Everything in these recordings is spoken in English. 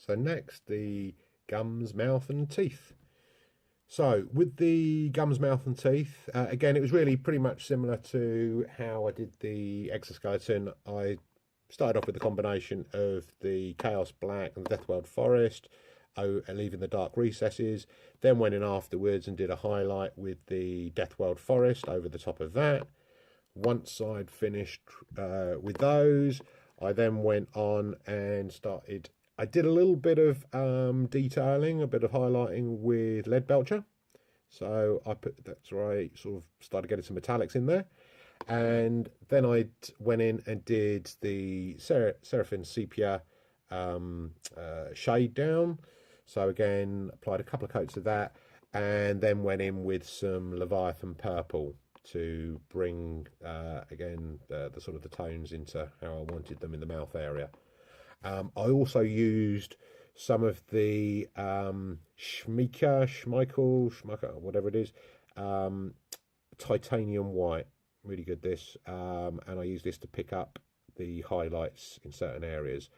So next, the gums, mouth and teeth. So with the gums, mouth and teeth, again, it was really pretty much similar to how I did the exoskeleton. I started off with a combination of the Chaos Black and the Deathworld Forest, leaving the dark recesses, then went in afterwards and did a highlight with the Deathworld Forest over the top of that. Once I'd finished with those, I then went on and started. I did a little bit of detailing, a bit of highlighting with lead belcher. So that's right, sort of started getting some metallics in there. And then I went in and did the Seraphim Sepia shade down. So again, applied a couple of coats of that, and then went in with some Leviathan purple to bring again the sort of the tones into how I wanted them in the mouth area. I also used some of the Schmeichel, whatever it is, titanium white. Really good this, and I use this to pick up the highlights in certain areas.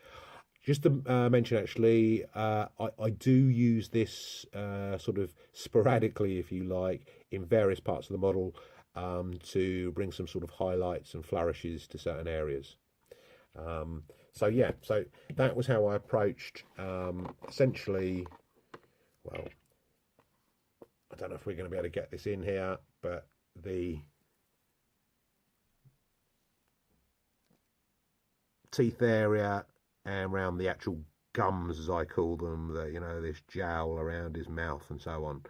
Just to mention, actually, I do use this sort of sporadically, if you like, in various parts of the model to bring some sort of highlights and flourishes to certain areas. So yeah, so that was how I approached essentially, well, I don't know if we're going to be able to get this in here, but the teeth area and around the actual gums, as I call them, this jowl around his mouth and so on.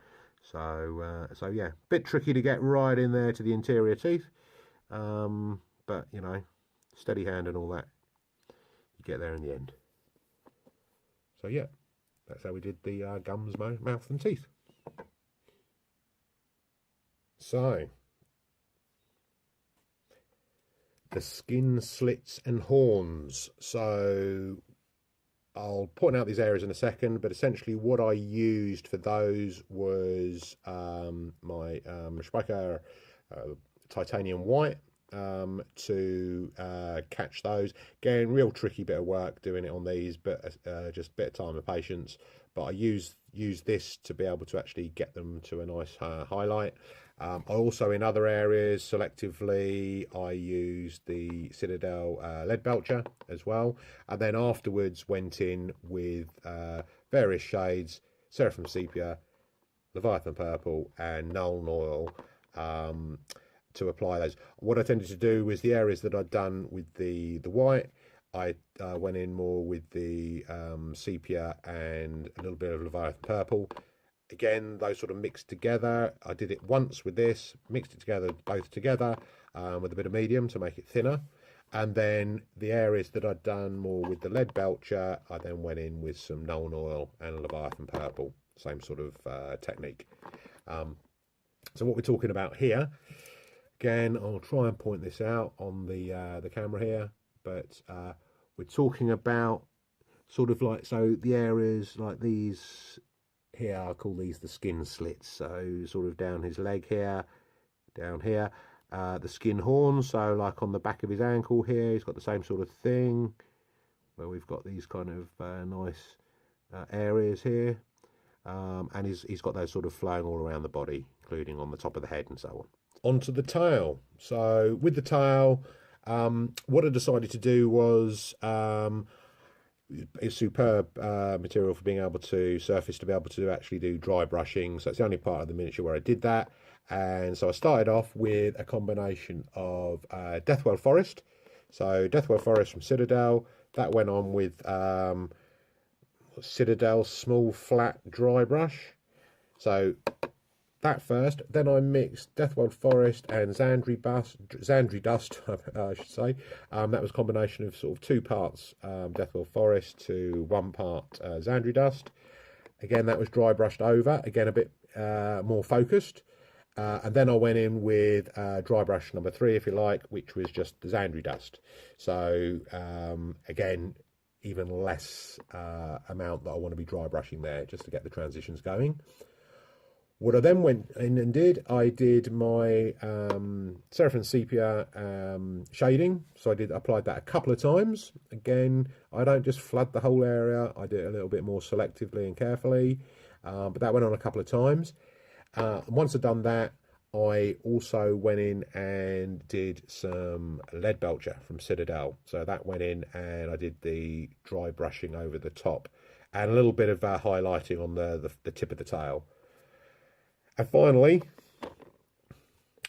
So yeah, bit tricky to get right in there to the interior teeth, but steady hand and all that, you get there in the end. So yeah, that's how we did the gums, mouth and teeth. So the skin, slits and horns. So I'll point out these areas in a second, but essentially what I used for those was my Schmeichel titanium white to catch those. Again, real tricky bit of work doing it on these, but just a bit of time and patience. But I use this to be able to actually get them to a nice highlight. I also, in other areas, selectively, I used the Citadel lead belcher as well. And then afterwards went in with various shades, Seraphim Sepia, Leviathan Purple and Nuln Oil to apply those. What I tended to do was the areas that I'd done with the white, I went in more with the sepia and a little bit of Leviathan Purple. Again, those sort of mixed together. I did it once with this, mixed it together, both together, with a bit of medium to make it thinner. And then the areas that I'd done more with the lead belcher, I then went in with some Nuln Oil and Leviathan Purple. Same sort of technique. So what we're talking about here, again, I'll try and point this out on the camera here, but we're talking about sort of like, so the areas like these here, I call these the skin slits. So sort of down his leg here, down here, the skin horns. So like on the back of his ankle here, he's got the same sort of thing where we've got these kind of nice areas here. And he's got those sort of flowing all around the body, including on the top of the head and so on. Onto the tail. So with the tail, what I decided to do was a superb material for being able to surface, to be able to actually do dry brushing. So it's the only part of the miniature where I did that. And so I started off with a combination of Deathworld Forest. So Deathworld Forest from Citadel. That went on with Citadel small flat dry brush. So that first, then I mixed Deathworld Forest and Zandri Dust, I should say. That was a combination of sort of 2 parts Deathworld Forest to 1 part Zandri Dust. Again, that was dry brushed over, again a bit more focused. And then I went in with dry brush number 3, if you like, which was just the Zandri Dust. So again, even less amount that I want to be dry brushing there, just to get the transitions going. What I then went in and did, I did my Seraphim Sepia shading. So I applied that a couple of times. Again, I don't just flood the whole area. I do it a little bit more selectively and carefully. But that went on a couple of times. Once I'd done that, I also went in and did some lead belcher from Citadel. So that went in and I did the dry brushing over the top and a little bit of highlighting on the tip of the tail. And finally,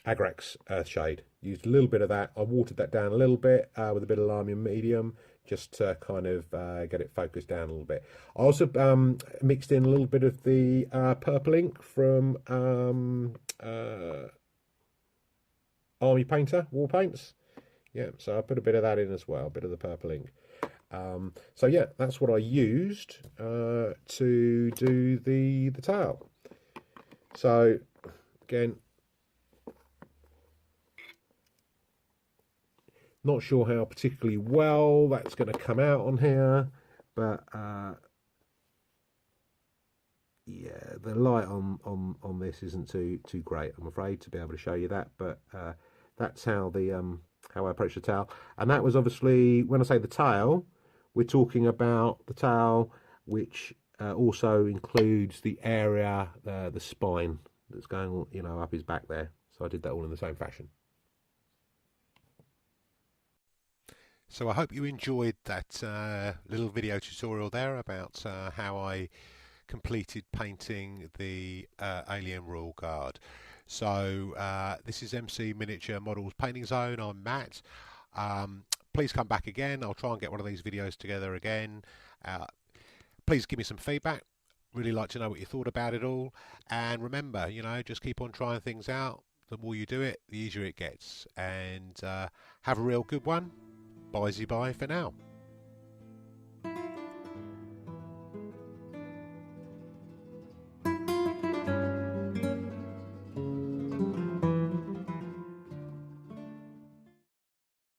Agrex Earthshade. Used a little bit of that. I watered that down a little bit with a bit of Lamium Medium, just to kind of get it focused down a little bit. I also mixed in a little bit of the purple ink from Army Painter, War Paints. Yeah, so I put a bit of that in as well, a bit of the purple ink. So yeah, that's what I used to do the tail. So again, not sure how particularly well that's going to come out on here, but yeah, the light on this isn't too great, I'm afraid, to be able to show you that. But that's how how I approach the tail. And that was obviously, when I say the tail, we're talking about the tail which also includes the area, the spine that's going, you know, up his back there. So I did that all in the same fashion. So I hope you enjoyed that little video tutorial there about how I completed painting the Alien Royal Guard. So this is MC Miniature Models Painting Zone. I'm Matt. Please come back again. I'll try and get one of these videos together again. Please give me some feedback. Really like to know what you thought about it all. And remember, you know, just keep on trying things out. The more you do it, the easier it gets. And have a real good one. Bye-bye for now.